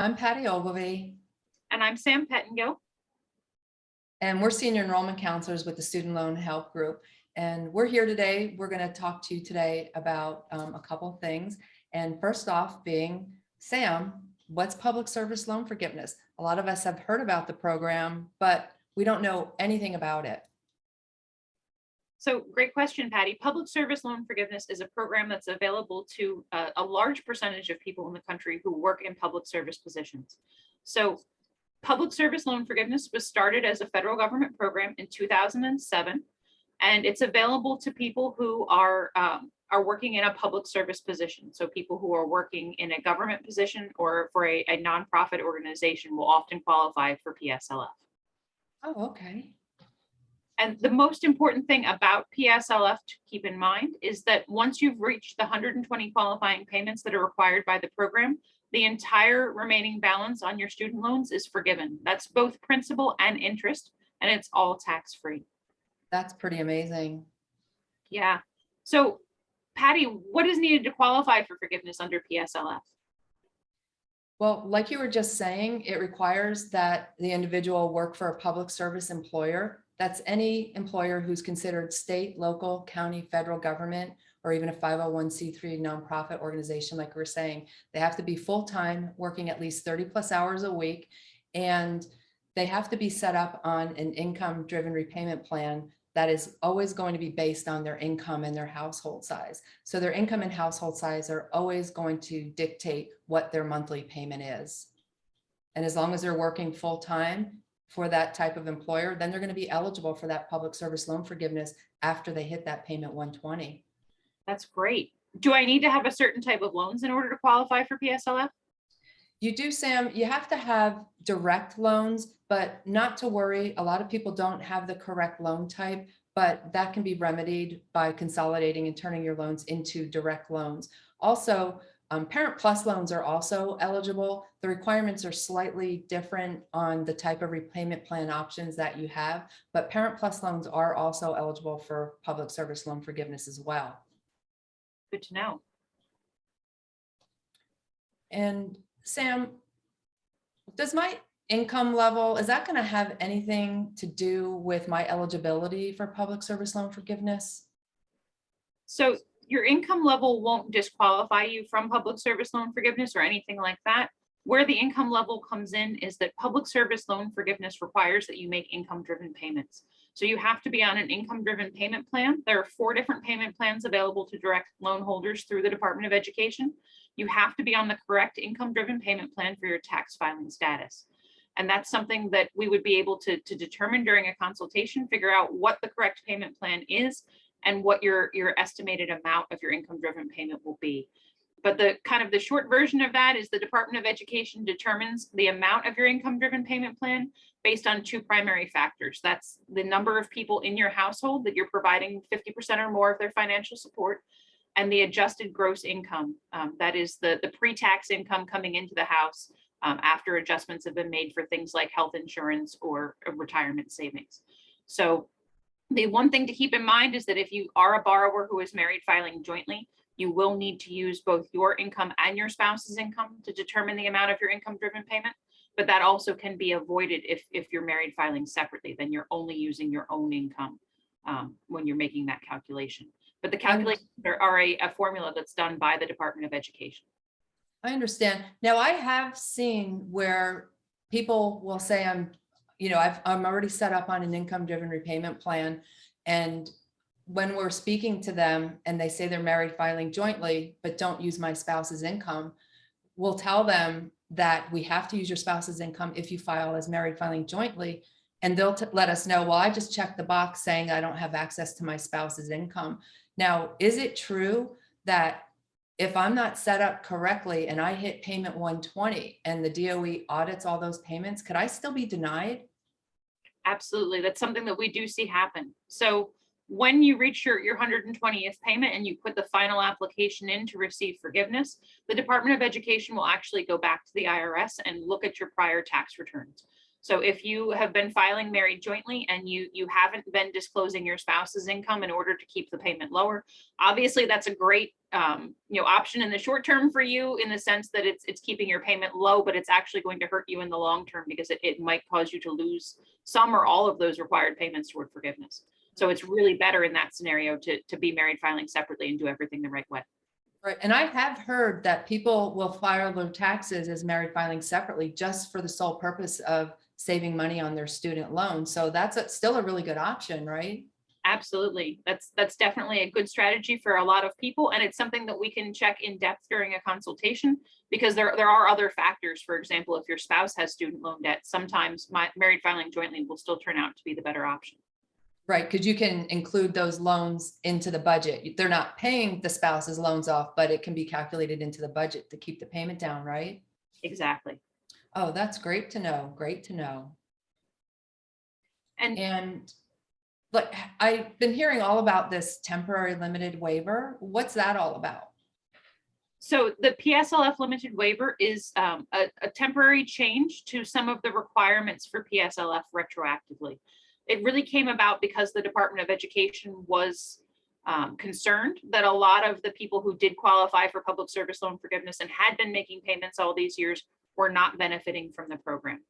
I'm Patty Ogilvy, And I'm Sam Pettingill. and we're senior enrollment counselors with the Student Loan Help Group. And we're here today. We're going to talk to you today about a couple of things. And first off being, Sam, what's public service loan forgiveness? A lot of us have heard about the program, but we don't know anything about it. So great question, Patty. Public service loan forgiveness is a program that's available to a large percentage of people in the country who work in public service positions. So public service loan forgiveness was started as a federal government program in 2007, and it's available to people who are working in a public service position. So people who are working in a government position or for a nonprofit organization will often qualify for PSLF. Oh, okay. And the most important thing about PSLF to keep in mind is that once you've reached the 120 qualifying payments that are required by the program, the entire remaining balance on your student loans is forgiven. That's both principal and interest, and it's all tax-free. That's pretty amazing. Yeah. So, Patty, what is needed to qualify for forgiveness under PSLF? Well, like you were just saying, it requires that the individual work for a public service employer. That's any employer who's considered state, local, county, federal government, or even a 501c3 nonprofit organization. Like we were saying, they have to be full-time, working at least 30 plus hours a week, and they have to be set up on an income-driven repayment plan that is always going to be based on their income and their household size. So their income and household size are always going to dictate what their monthly payment is. And as long as they're working full-time for that type of employer, then they're going to be eligible for that public service loan forgiveness after they hit that payment 120. That's great. Do I need to have a certain type of loans in order to qualify for PSLF? You do, Sam. You have to have direct loans, but not to worry. A lot of people don't have the correct loan type, but that can be remedied by consolidating and turning your loans into direct loans. Also, Parent Plus loans are also eligible. The requirements are slightly different on the type of repayment plan options that you have, but Parent Plus loans are also eligible for public service loan forgiveness as well. Good to know. And Sam, does my income level, is that going to have anything to do with my eligibility for public service loan forgiveness? So your income level won't disqualify you from public service loan forgiveness or anything like that. Where the income level comes in is that public service loan forgiveness requires that you make income-driven payments. So you have to be on an income-driven payment plan. There are 4 different payment plans available to direct loan holders through the Department of Education. You have to be on the correct income-driven payment plan for your tax filing status. And that's something that we would be able to determine during a consultation, figure out what the correct payment plan is and what your estimated amount of your income-driven payment will be. But the kind of the short version of that is the Department of Education determines the amount of your income-driven payment plan based on 2 primary factors. That's the number of people in your household that you're providing 50% or more of their financial support, and the adjusted gross income. That is the pre-tax income coming into the house after adjustments have been made for things like health insurance or retirement savings. So the one thing to keep in mind is that if you are a borrower who is married filing jointly, you will need to use both your income and your spouse's income to determine the amount of your income-driven payment. But that also can be avoided if you're married filing separately, then you're only using your own income when you're making that calculation. But the calculations are a formula that's done by the Department of Education. I understand. Now, I have seen where people will say, I'm already set up on an income-driven repayment plan. And when we're speaking to them and they say they're married filing jointly, but don't use my spouse's income, we'll tell them that we have to use your spouse's income if you file as married filing jointly. And they'll let us know, well, I just checked the box saying I don't have access to my spouse's income. Now, is it true that if I'm not set up correctly and I hit payment 120 and the DOE audits all those payments, could I still be denied? Absolutely. That's something that we do see happen. So when you reach your 120th payment and you put the final application in to receive forgiveness, the Department of Education will actually go back to the IRS and look at your prior tax returns. So if you have been filing married jointly and you haven't been disclosing your spouse's income in order to keep the payment lower, obviously that's a great option in the short term for you, in the sense that it's keeping your payment low, but it's actually going to hurt you in the long term, because it might cause you to lose some or all of those required payments toward forgiveness. So it's really better in that scenario to be married filing separately and do everything the right way. Right. And I have heard that people will file their taxes as married filing separately just for the sole purpose of saving money on their student loan. So that's still a really good option, right? Absolutely. That's definitely a good strategy for a lot of people. And it's something that we can check in depth during a consultation, because there are other factors. For example, if your spouse has student loan debt, sometimes married filing jointly will still turn out to be the better option. Right, because you can include those loans into the budget. They're not paying the spouse's loans off, but it can be calculated into the budget to keep the payment down, right? Exactly. Oh, that's great to know. Great to know. And And like, I've been hearing all about this temporary limited waiver. What's that all about? so the PSLF limited waiver is a temporary change to some of the requirements for PSLF retroactively. It really came about because the Department of Education was concerned that a lot of the people who did qualify for public service loan forgiveness and had been making payments all these years were not benefiting from the program.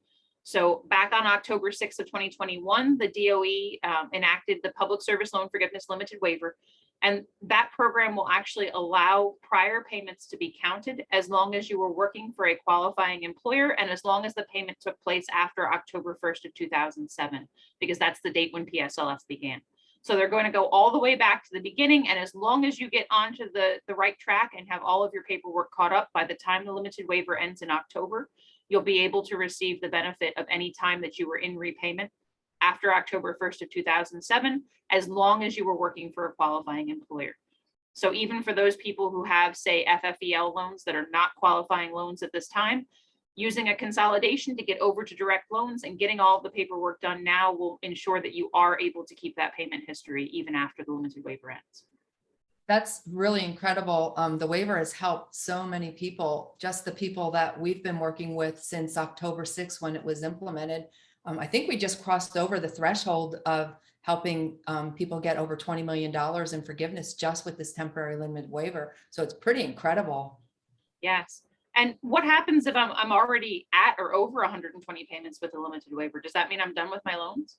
So back on October 6th of 2021, the DOE enacted the Public Service Loan Forgiveness Limited Waiver. And that program will actually allow prior payments to be counted as long as you were working for a qualifying employer, and as long as the payment took place after October 1st of 2007, because that's the date when PSLF began. So they're going to go all the way back to the beginning. And as long as you get onto the right track and have all of your paperwork caught up by the time the limited waiver ends in October, you'll be able to receive the benefit of any time that you were in repayment after October 1st of 2007, as long as you were working for a qualifying employer. So even for those people who have, say, FFEL loans that are not qualifying loans at this time, using a consolidation to get over to direct loans and getting all of the paperwork done now will ensure that you are able to keep that payment history even after the limited waiver ends. That's really incredible. The waiver has helped so many people, just the people that we've been working with since October 6th when it was implemented. I think we just crossed over the threshold of helping people get over $20 million in forgiveness just with this temporary limited waiver. So it's pretty incredible. Yes. And what happens if I'm already at or over 120 payments with a limited waiver? Does that mean I'm done with my loans?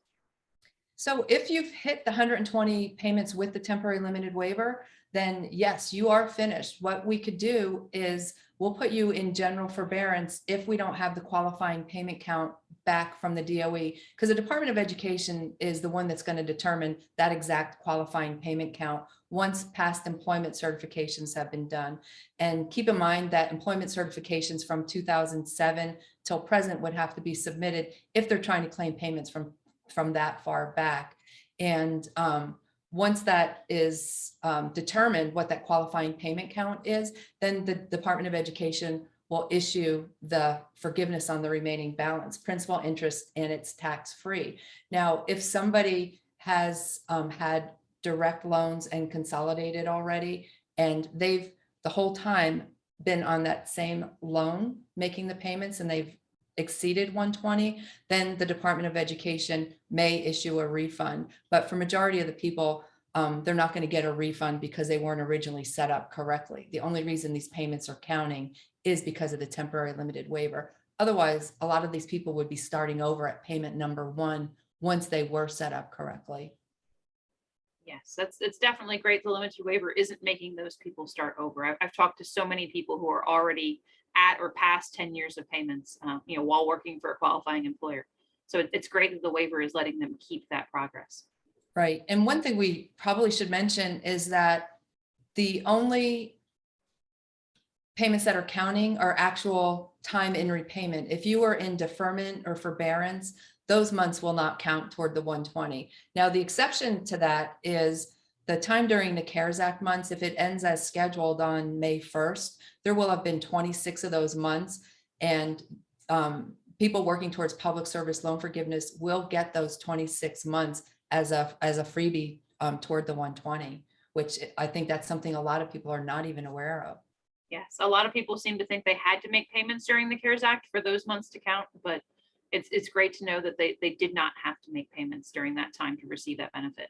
So if you've hit the 120 payments with the temporary limited waiver, then yes, you are finished. What we could do is we'll put you in general forbearance if we don't have the qualifying payment count back from the DOE, because the Department of Education is the one that's going to determine that exact qualifying payment count once past employment certifications have been done. And keep in mind that employment certifications from 2007 till present would have to be submitted if they're trying to claim payments from that far back. And once that is determined, what that qualifying payment count is, then the Department of Education will issue the forgiveness on the remaining balance, principal, interest, and it's tax-free. Now, if somebody has had direct loans and consolidated already, and they've the whole time been on that same loan making the payments, and they've exceeded 120, then the Department of Education may issue a refund. But for majority of the people, they're not going to get a refund because they weren't originally set up correctly. The only reason these payments are counting is because of the temporary limited waiver. Otherwise, a lot of these people would be starting over at payment number 1 once they were set up correctly. Yes, it's definitely great. The limited waiver isn't making those people start over. I've talked to so many people who are already at or past 10 years of payments, while working for a qualifying employer. So it's great that the waiver is letting them keep that progress. Right. And one thing we probably should mention is that the only payments that are counting are actual time in repayment. If you are in deferment or forbearance, those months will not count toward the 120. Now, the exception to that is the time during the CARES Act months. If it ends as scheduled on May 1st, there will have been 26 of those months, and people working towards public service loan forgiveness will get those 26 months as a freebie toward the 120, which I think that's something a lot of people are not even aware of. Yes, a lot of people seem to think they had to make payments during the CARES Act for those months to count, but it's great to know that they did not have to make payments during that time to receive that benefit.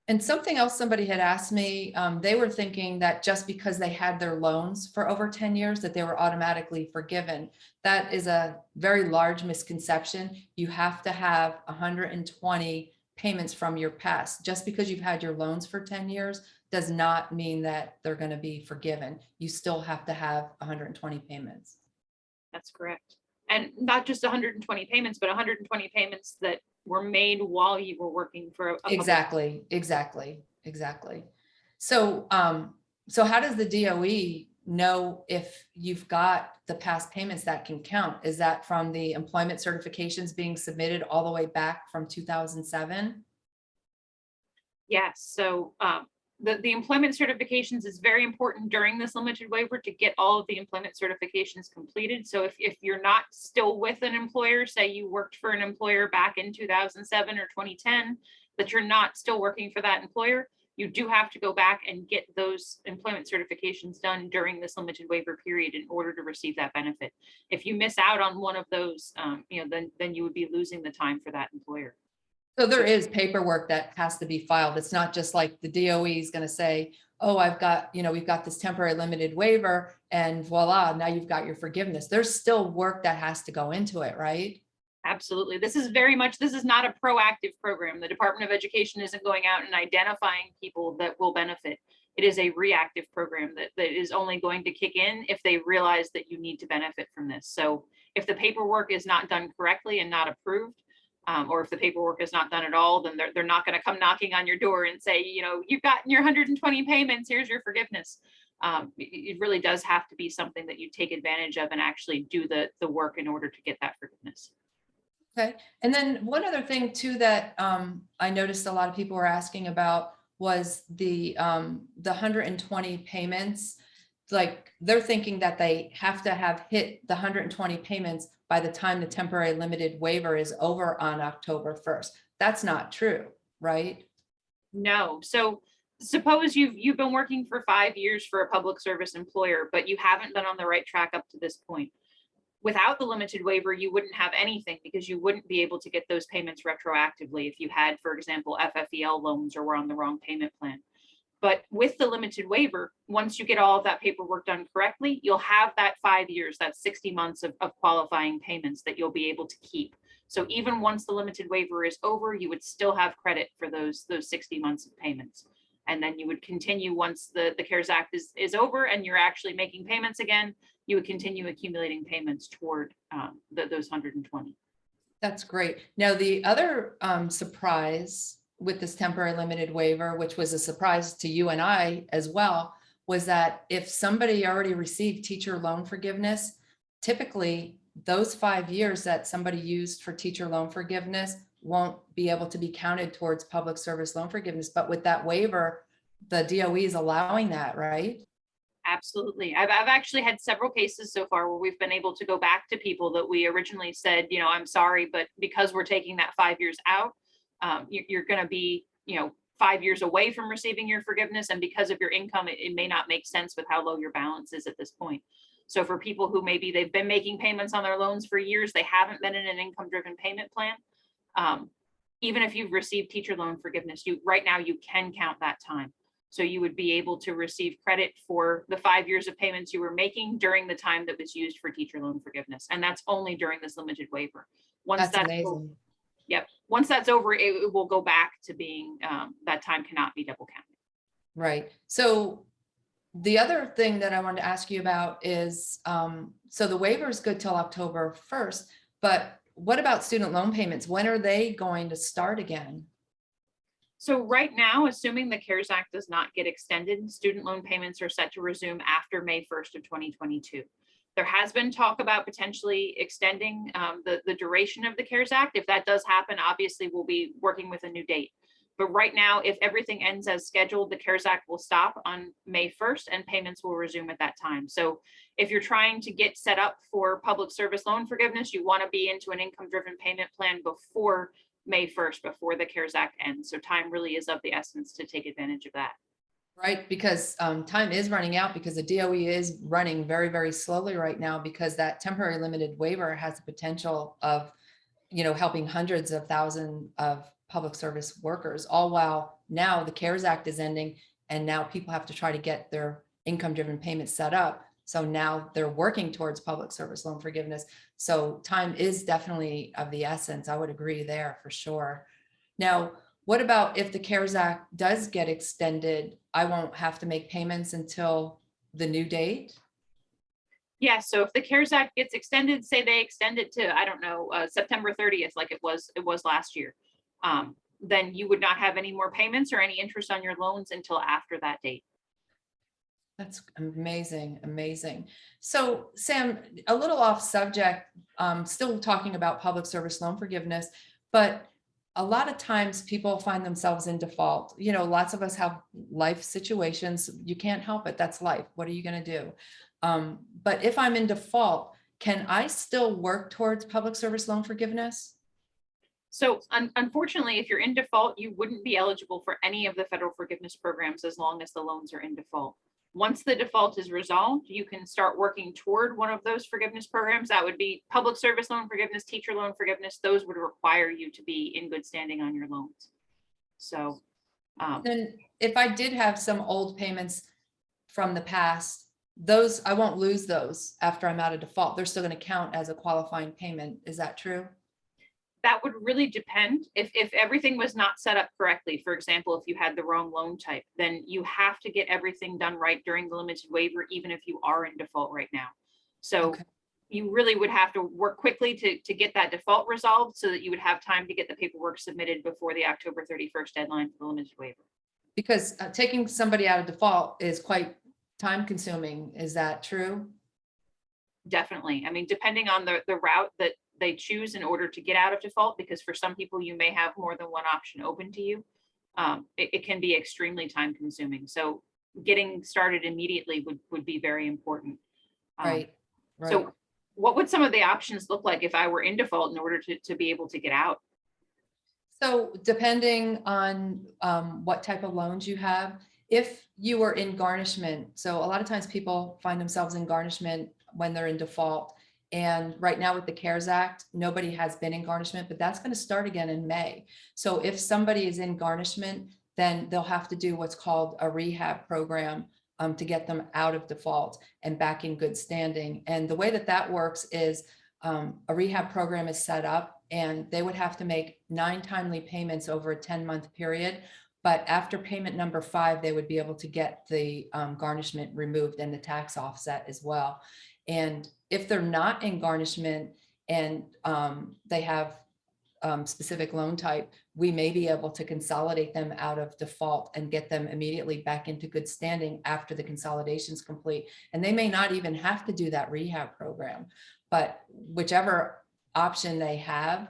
And something else somebody had asked me, they were thinking that just because they had their loans for over 10 years, that they were automatically forgiven. That is a very large misconception. You have to have 120 payments from your past. Just because you've had your loans for 10 years does not mean that they're going to be forgiven. You still have to have 120 payments. That's correct. And not just 120 payments, but 120 payments that were made while you were working for a public. Exactly. So, so how does the DOE know if you've got the past payments that can count? Is that from the employment certifications being submitted all the way back from 2007? Yes. So the employment certifications is very important during this limited waiver to get all of the employment certifications completed. So if you're not still with an employer, say you worked for an employer back in 2007 or 2010, that you're not still working for that employer, you do have to go back and get those employment certifications done during this limited waiver period in order to receive that benefit. If you miss out on one of those, then you would be losing the time for that employer. So there is paperwork that has to be filed. It's not just like the DOE is going to say, oh, we've got this temporary limited waiver and voila, now you've got your forgiveness. There's still work that has to go into it, right? Absolutely. This is not a proactive program. The Department of Education isn't going out and identifying people that will benefit. It is a reactive program that is only going to kick in if they realize that you need to benefit from this. So if the paperwork is not done correctly and not approved, or if the paperwork is not done at all, then they're not going to come knocking on your door and say, you've gotten your 120 payments, here's your forgiveness. It really does have to be something that you take advantage of and actually do the work in order to get that forgiveness. Okay. And then one other thing too that I noticed a lot of people were asking about was the 120 payments. Like they're thinking that they have to have hit the 120 payments by the time the temporary limited waiver is over on October 1st. That's not true, right? No. So suppose you've been working for 5 years for a public service employer, but you haven't been on the right track up to this point. Without the limited waiver, you wouldn't have anything because you wouldn't be able to get those payments retroactively if you had, for example, FFEL loans or were on the wrong payment plan. But with the limited waiver, once you get all of that paperwork done correctly, you'll have that 5 years, that 60 months of qualifying payments that you'll be able to keep. So even once the limited waiver is over, you would still have credit for those 60 months of payments. And then you would continue once the CARES Act is over and you're actually making payments again, you would continue accumulating payments toward those 120. That's great. Now, the other surprise with this temporary limited waiver, which was a surprise to you and I as well, was that if somebody already received teacher loan forgiveness, typically those 5 years that somebody used for teacher loan forgiveness won't be able to be counted towards public service loan forgiveness. But with that waiver, the DOE is allowing that, right? Absolutely. I've actually had several cases so far where we've been able to go back to people that we originally said, I'm sorry, but because we're taking that 5 years out, you're going to be, 5 years away from receiving your forgiveness. And because of your income, it may not make sense with how low your balance is at this point. So for people who maybe they've been making payments on their loans for years, they haven't been in an income-driven payment plan. Even if you've received teacher loan forgiveness, right now you can count that time. So you would be able to receive credit for the 5 years of payments you were making during the time that was used for teacher loan forgiveness. And that's only during this limited waiver. That's amazing. Yep. Once that's over, it will go back to being that time cannot be double counted. Right. So the other thing that I wanted to ask you about is, so the waiver is good till October 1st, but what about student loan payments? When are they going to start again? So right now, assuming the CARES Act does not get extended, student loan payments are set to resume after May 1st of 2022. There has been talk about potentially extending the duration of the CARES Act. If that does happen, obviously we'll be working with a new date. But right now, if everything ends as scheduled, the CARES Act will stop on May 1st and payments will resume at that time. So if you're trying to get set up for public service loan forgiveness, you want to be into an income-driven payment plan before May 1st, before the CARES Act ends. So time really is of the essence to take advantage of that. Right, because time is running out because the DOE is running very, very slowly right now because that temporary limited waiver has the potential of, helping hundreds of thousands of public service workers, all while now the CARES Act is ending and now people have to try to get their income driven payments set up. So now they're working towards public service loan forgiveness. So time is definitely of the essence. I would agree there for sure. Now, what about if the CARES Act does get extended? I won't have to make payments until the new date? Yeah, so if the CARES Act gets extended, say they extend it to, I don't know, September 30th, like it was last year, then you would not have any more payments or any interest on your loans until after that date. That's amazing, amazing. So Sam, a little off subject, still talking about public service loan forgiveness, but a lot of times people find themselves in default. Lots of us have life situations. You can't help it. That's life. What are you going to do? But if I'm in default, can I still work towards public service loan forgiveness? So unfortunately, if you're in default, you wouldn't be eligible for any of the federal forgiveness programs as long as the loans are in default. Once the default is resolved, you can start working toward one of those forgiveness programs. That would be public service loan forgiveness, teacher loan forgiveness. Those would require you to be in good standing on your loans. So then if I did have some old payments from the past, those, I won't lose those after I'm out of default. They're still going to count as a qualifying payment. Is that true? that would really depend. If everything was not set up correctly, for example, if you had the wrong loan type, then you have to get everything done right during the limited waiver, even if you are in default right now. So Okay. you really would have to work quickly to get that default resolved so that you would have time to get the paperwork submitted before the October 31st deadline for the limited waiver. Because taking somebody out of default is quite time consuming. Is that true? Definitely. I mean, depending on the route that they choose in order to get out of default, because for some people you may have more than one option open to you, it can be extremely time consuming. So getting started immediately would be very important. Right. Right. So what would some of the options look like if I were in default in order to be able to get out? So depending on what type of loans you have, if you were in garnishment, so a lot of times people find themselves in garnishment when they're in default. And right now with the CARES Act, nobody has been in garnishment, but that's going to start again in May. So if somebody is in garnishment, then they'll have to do what's called a rehab program to get them out of default and back in good standing. And the way that that works is a rehab program is set up and they would have to make 9 timely payments over a 10-month period. But after payment number 5, they would be able to get the garnishment removed and the tax offset as well. And if they're not in garnishment and they have specific loan type, we may be able to consolidate them out of default and get them immediately back into good standing after the consolidation is complete. And they may not even have to do that rehab program, but whichever option they have,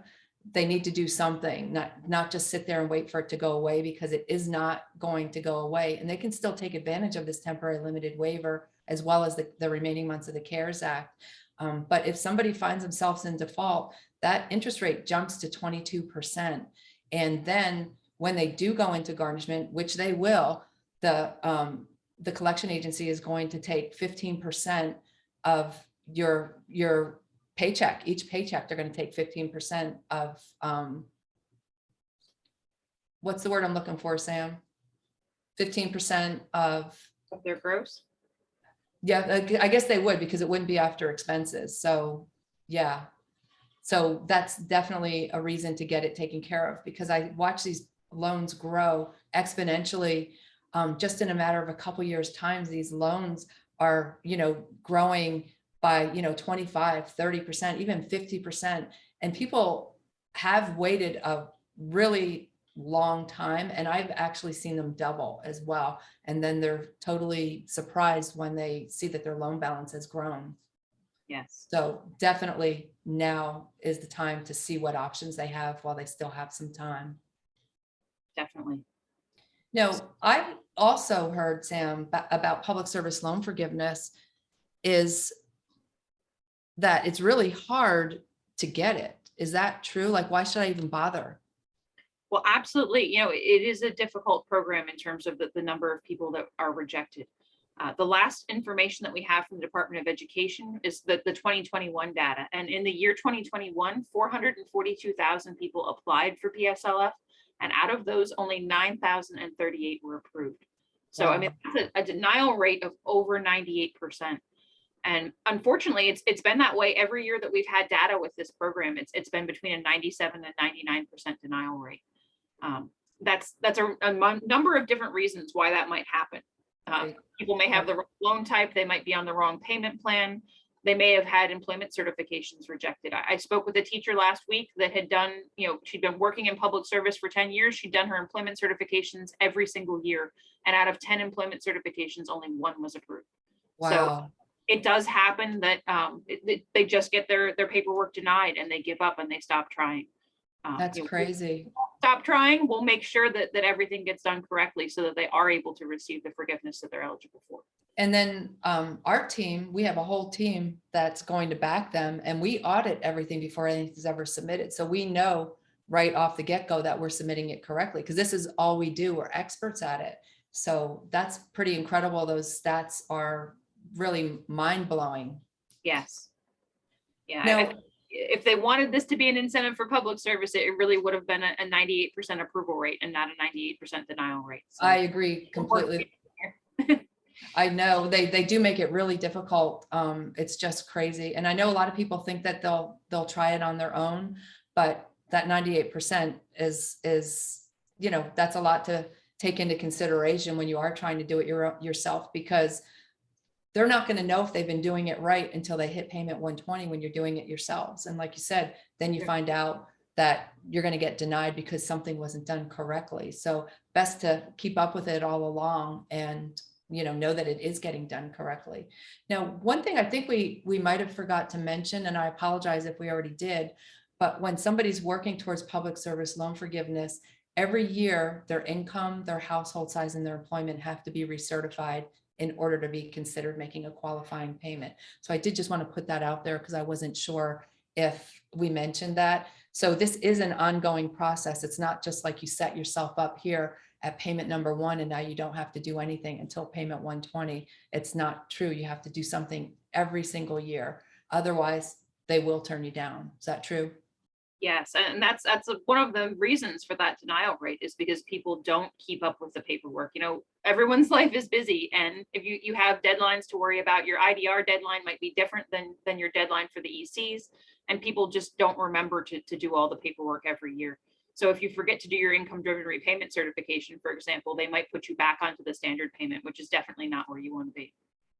they need to do something, not just sit there and wait for it to go away, because it is not going to go away. And they can still take advantage of this temporary limited waiver as well as the remaining months of the CARES Act. But if somebody finds themselves in default, that interest rate jumps to 22%. And then when they do go into garnishment, which they will, the collection agency is going to take 15% of your paycheck. Each paycheck, they're going to take 15% of what's the word I'm looking for, Sam? 15% of their gross? Yeah, I guess they would, because it wouldn't be after expenses. So yeah. So that's definitely a reason to get it taken care of, because I watch these loans grow exponentially. Just in a matter of a couple years time, these loans are, growing by, 25, 30%, even 50%. And people have waited a really long time. And I've actually seen them double as well. And then they're totally surprised when they see that their loan balance has grown. Yes. So definitely now is the time to see what options they have while they still have some time. Definitely. Now, I've also heard, Sam, about public service loan forgiveness is that it's really hard to get it. Is that true? Like, why should I even bother? Well, absolutely. It is a difficult program in terms of the number of people that are rejected. The last information that we have from the Department of Education is the 2021 data. And in the year 2021, 442,000 people applied for PSLF. And out of those, only 9,038 were approved. So, I mean, that's a denial rate of over 98%. And unfortunately, it's been that way every year that we've had data with this program. It's been between a 97 and 99% denial rate. That's a number of different reasons why that might happen. People may have the wrong loan type, they might be on the wrong payment plan, they may have had employment certifications rejected. I spoke with a teacher last week that had done, she'd been working in public service for 10 years. She'd done her employment certifications every single year. And out of 10 employment certifications, only one was approved. Wow. So it does happen that they just get their paperwork denied and they give up and they stop trying. That's crazy. Stop trying, we'll make sure that everything gets done correctly so that they are able to receive the forgiveness that they're eligible for. And then our team, we have a whole team that's going to back them, and we audit everything before anything's ever submitted. So we know right off the get-go that we're submitting it correctly, because this is all we do. We're experts at it. So that's pretty incredible. Those stats are really mind-blowing. Yes. Yeah. Now, if they wanted this to be an incentive for public service, it really would have been a 98% approval rate and not a 98% denial rate. So I agree completely. I know they do make it really difficult. It's just crazy. And I know a lot of people think that they'll try it on their own, but that 98% is, that's a lot to take into consideration when you are trying to do it yourself, because they're not going to know if they've been doing it right until they hit payment 120 when you're doing it yourselves. And like you said, then you find out that you're going to get denied because something wasn't done correctly. So best to keep up with it all along and, know that it is getting done correctly. Now, one thing I think we might have forgot to mention, and I apologize if we already did, but when somebody's working towards public service loan forgiveness, every year their income, their household size, and their employment have to be recertified in order to be considered making a qualifying payment. So I did just want to put that out there because I wasn't sure if we mentioned that. So this is an ongoing process. It's not just like you set yourself up here at payment number 1 and now you don't have to do anything until payment 120. It's not true. You have to do something every single year. Otherwise, they will turn you down. Is that true? Yes, and that's one of the reasons for that denial rate is because people don't keep up with the paperwork. Everyone's life is busy, and if you have deadlines to worry about, your IDR deadline might be different than your deadline for the ECs, and people just don't remember to do all the paperwork every year. So if you forget to do your income-driven repayment certification, for example, they might put you back onto the standard payment, which is definitely not where you want to be.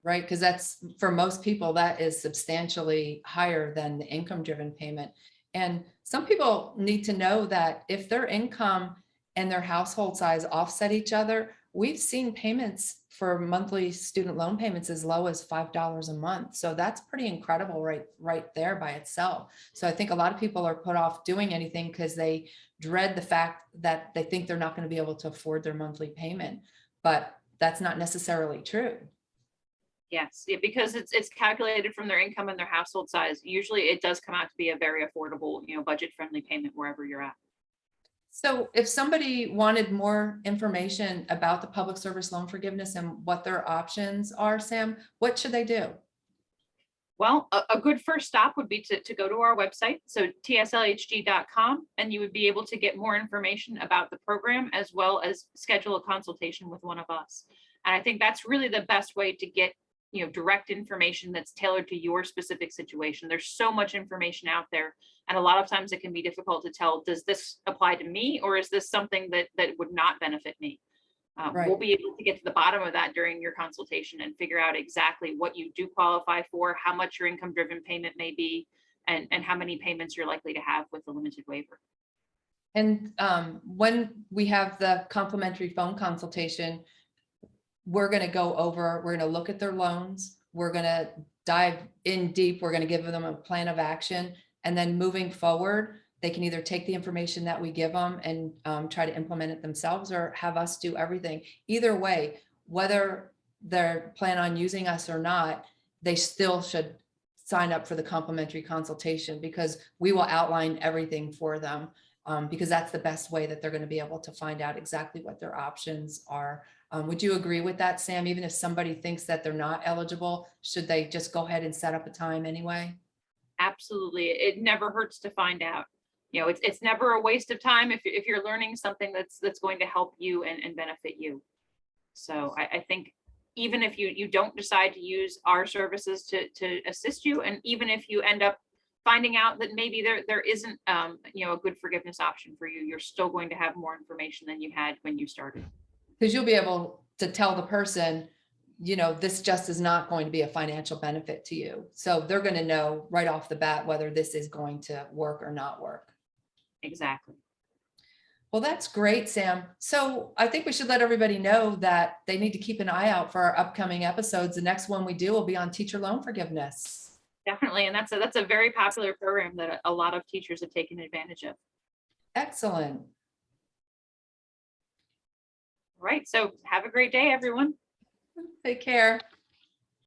Right, because that's, for most people, that is substantially higher than the income-driven payment. And some people need to know that if their income and their household size offset each other, we've seen payments for monthly student loan payments as low as $5 a month. So that's pretty incredible right there by itself. So I think a lot of people are put off doing anything because they dread the fact that they think they're not going to be able to afford their monthly payment. But that's not necessarily true. Yes, because it's calculated from their income and their household size. Usually it does come out to be a very affordable, budget-friendly payment wherever you're at. So if somebody wanted more information about the public service loan forgiveness and what their options are, Sam, what should they do? Well, a good first stop would be to go to our website, so TSLHG.com, and you would be able to get more information about the program as well as schedule a consultation with one of us. And I think that's really the best way to get direct information that's tailored to your specific situation. There's so much information out there, and a lot of times it can be difficult to tell, does this apply to me, or is this something that would not benefit me? Right. We'll be able to get to the bottom of that during your consultation and figure out exactly what you do qualify for, how much your income-driven payment may be, and how many payments you're likely to have with the limited waiver. And when we have the complimentary phone consultation, we're going to we're going to look at their loans. We're going to dive in deep. We're going to give them a plan of action. And then moving forward, they can either take the information that we give them and try to implement it themselves, or have us do everything. Either way, whether they plan on using us or not, they still should sign up for the complimentary consultation, because we will outline everything for them, because that's the best way that they're going to be able to find out exactly what their options are Would you agree with that, Sam? Even if somebody thinks that they're not eligible, should they just go ahead and set up a time anyway? Absolutely. It never hurts to find out. You know, it's never a waste of time if you're learning something that's going to help you and benefit you. So I think even if you don't decide to use our services to assist you, and even if you end up finding out that maybe there isn't you know, a good forgiveness option for you, you're still going to have more information than you had when you started. Because you'll be able to tell the person, you know, this just is not going to be a financial benefit to you. So they're going to know right off the bat whether this is going to work or not work. Exactly. Well, that's great, Sam. So I think we should let everybody know that they need to keep an eye out for our upcoming episodes. The next one we do will be on teacher loan forgiveness. Definitely. And that's a very popular program that a lot of teachers have taken advantage of. Excellent. Right. So have a great day, everyone. Take care.